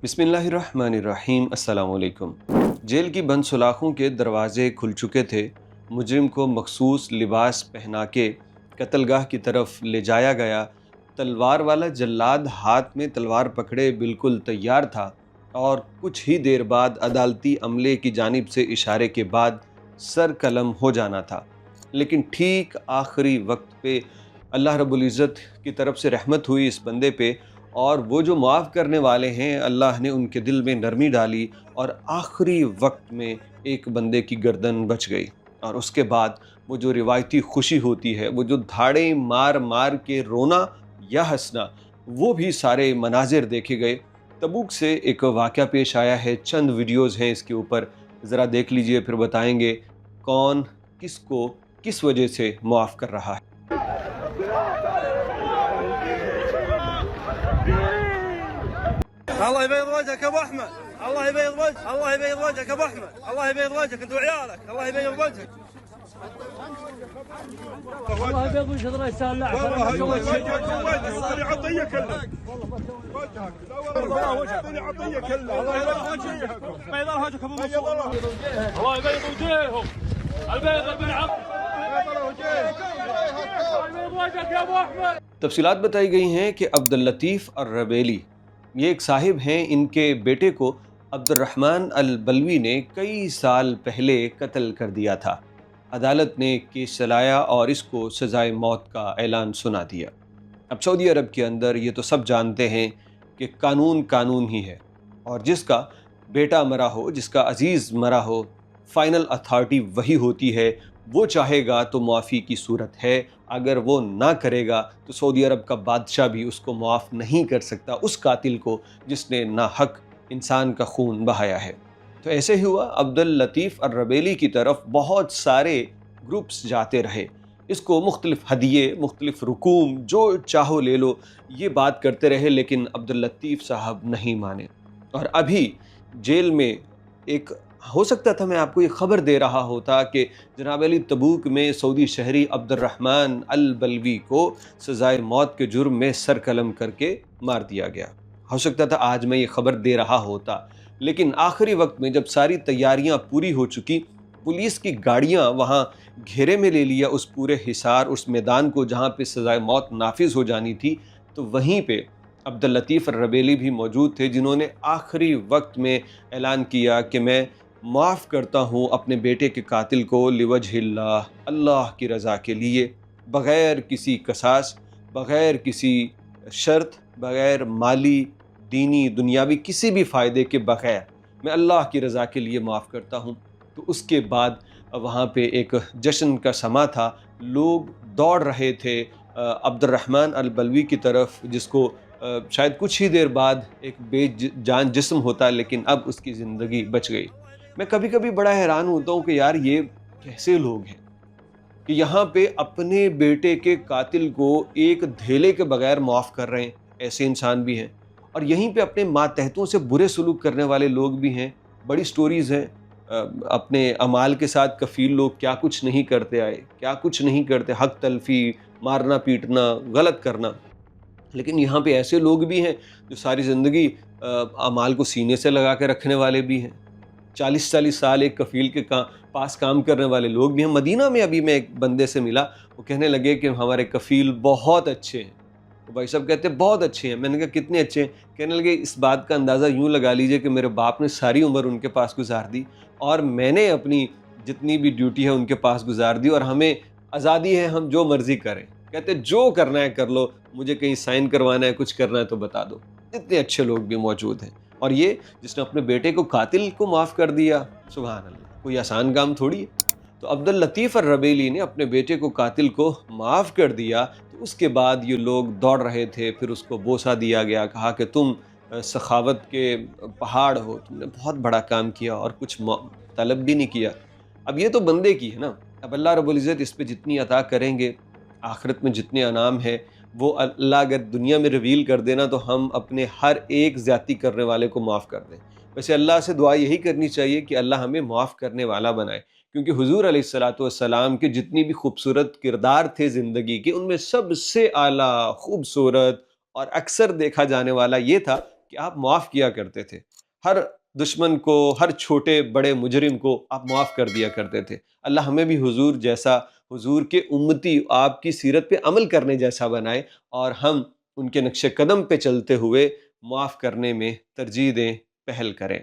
बिस्मिल्लाहिर्रहमानिर्रहीम। अस्सलाम वालेकुम। जेल की बंद सलाखों के दरवाजे खुल चुके थे। मुजरिम को मखसूस लिबास पहना के कत्लगाह की तरफ ले जाया गया। तलवार वाला जल्लाद हाथ में तलवार पकड़े बिल्कुल तैयार था और कुछ ही देर बाद अदालती अमले की जानिब से इशारे के बाद सर कलम हो जाना था। लेकिन ठीक आखिरी वक्त पे अल्लाह रब्बुल इज़्ज़त की तरफ से रहमत हुई इस बंदे पे, और वो जो माफ़ करने वाले हैं अल्लाह ने उनके दिल में नरमी डाली और आखिरी वक्त में एक बंदे की गर्दन बच गई। और उसके बाद वो जो रिवायती खुशी होती है, वो जो धाड़े मार मार के रोना या हंसना, वो भी सारे मनाजिर देखे गए। तबूक से एक वाक़या पेश आया है, चंद वीडियोज़ हैं इसके ऊपर, ज़रा देख लीजिए, फिर बताएंगे कौन किसको किस वजह से मुआफ़ कर रहा है। الله يبيض وجهك يا ابو احمد، الله يبيض وجهك، الله يبيض وجهك يا ابو احمد، الله يبيض وجهك انت وعيالك، الله يبيض وجهك. الله يبيض وجهك الله يسهل لك. والله وجهك الدنيا عطيه كلها. وجهك لا وجهك الدنيا عطيه كلها. الله يبيض وجهك، بيض وجهك ابو مسعود. الله يبيض وجههم البيض بن عبد. يبيض وجهك يا ابو احمد. तफसीलात बताई गई हैं कि अब्दुल लतीफ़ अर्रबेली, ये एक साहिब हैं, इनके बेटे को अब्दुर्रहमान अल बलवी ने कई साल पहले कत्ल कर दिया था। अदालत ने केस चलाया और इसको सज़ाए मौत का ऐलान सुना दिया। अब सऊदी अरब के अंदर ये तो सब जानते हैं कि कानून कानून ही है, और जिसका बेटा मरा हो, जिसका अजीज़ मरा हो, फ़ाइनल अथॉरिटी वही होती है। वो चाहेगा तो मुआफ़ी की सूरत है, अगर वो ना करेगा तो सऊदी अरब का बादशाह भी उसको मुआफ़ नहीं कर सकता, उस कातिल को जिसने नाहक इंसान का खून बहाया है। तो ऐसे ही हुआ, अब्दुल लतीफ़ अर्रबेली की तरफ बहुत सारे ग्रुप्स जाते रहे, इसको मुख्तलिफ़ हदिये, मुख्तलिफ़ रुकूम, जो चाहो ले लो, ये बात करते रहे, लेकिन अब्दुल लतीफ़ साहब नहीं माने। और अभी जेल में एक, हो सकता था मैं आपको ये ख़बर दे रहा होता कि जनाब अली तबूक में सऊदी शहरी अब्दुर्रहमान अल बलवी को सज़ाए मौत के जुर्म में सर कलम करके मार दिया गया। हो सकता था आज मैं ये ख़बर दे रहा होता, लेकिन आखिरी वक्त में जब सारी तैयारियां पूरी हो चुकी, पुलिस की गाड़ियां वहां घेरे में ले लिया उस पूरे हिसार, उस मैदान को जहां पे सज़ाए मौत नाफिज हो जानी थी, तो वहीं पे अब्दुल लतीफ़ अर्रबेली भी मौजूद थे, जिन्होंने आखिरी वक्त में ऐलान किया कि मैं माफ़ करता हूँ अपने बेटे के कातिल को लिवजहिल्लाह, अल्लाह की रज़ा के लिए, बग़ैर किसी कसास, बग़ैर किसी शर्त, बग़ैर माली, दीनी, दुनियावी किसी भी फ़ायदे के बग़ैर मैं अल्लाह की रज़ा के लिए माफ़ करता हूँ। तो उसके बाद वहाँ पे एक जश्न का समा था, लोग दौड़ रहे थे अब्दुर्रहमान अल बलवी की तरफ, जिसको शायद कुछ ही देर बाद एक बेजान जिस्म होता, लेकिन अब उसकी ज़िंदगी बच गई। मैं कभी कभी बड़ा हैरान होता हूँ कि यार ये कैसे लोग हैं कि यहाँ पे अपने बेटे के कातिल को एक धेले के बगैर माफ़ कर रहे हैं। ऐसे इंसान भी हैं, और यहीं पे अपने मातहतों से बुरे सलूक करने वाले लोग भी हैं। बड़ी स्टोरीज़ हैं, अपने अमाल के साथ कफ़ील लोग क्या कुछ नहीं करते आए, क्या कुछ नहीं करते, हक तलफ़ी, मारना पीटना, गलत करना। लेकिन यहाँ पे ऐसे लोग भी हैं जो सारी ज़िंदगी अमाल को सीने से लगा के रखने वाले भी हैं। 40-40 साल एक कफ़ील के पास काम करने वाले लोग भी हैं। मदीना में अभी मैं एक बंदे से मिला, वो कहने लगे कि हमारे कफ़ील बहुत अच्छे हैं। तो भाई साहब कहते हैं बहुत अच्छे हैं। मैंने कहा कितने अच्छे हैं? कहने लगे इस बात का अंदाज़ा यूँ लगा लीजिए कि मेरे बाप ने सारी उम्र उनके पास गुजार दी, और मैंने अपनी जितनी भी ड्यूटी है उनके पास गुजार दी, और हमें आज़ादी है, हम जो मर्ज़ी करें। कहते जो करना है कर लो, मुझे कहीं साइन करवाना है, कुछ करना है तो बता दो। इतने अच्छे लोग भी मौजूद हैं। और ये जिसने अपने बेटे को कातिल को माफ़ कर दिया, सुभान अल्लाह, कोई आसान काम थोड़ी है। तो अब्दुल लतीफ़ अर्रबेली ने अपने बेटे को कातिल को माफ़ कर दिया। तो उसके बाद ये लोग दौड़ रहे थे, फिर उसको बोसा दिया गया, कहा कि तुम सखावत के पहाड़ हो, तुमने बहुत बड़ा काम किया और कुछ तलब भी नहीं किया। अब ये तो बंदे की है ना, अब अल्लाह रब्बुल इज़्ज़त इस पे जितनी अता करेंगे, आखिरत में जितने अनाम है, वो अल्लाह अगर दुनिया में रिवील कर देना तो हम अपने हर एक ज़्यादती करने वाले को माफ़ कर दें। वैसे अल्लाह से दुआ यही करनी चाहिए कि अल्लाह हमें माफ़ करने वाला बनाए, क्योंकि हुज़ूर अलैहिस्सलातु वस्सलाम के जितनी भी खूबसूरत किरदार थे ज़िंदगी के, उनमें सबसे आला, खूबसूरत और अक्सर देखा जाने वाला ये था کہ آپ معاف کیا کرتے تھے، ہر دشمن کو، ہر چھوٹے بڑے مجرم کو آپ معاف کر دیا کرتے تھے۔ اللہ ہمیں بھی حضور جیسا، حضور کے امتی، آپ کی سیرت پہ عمل کرنے جیسا بنائے، اور ہم ان کے نقش قدم پہ چلتے ہوئے معاف کرنے میں ترجیح دیں، پہل کریں۔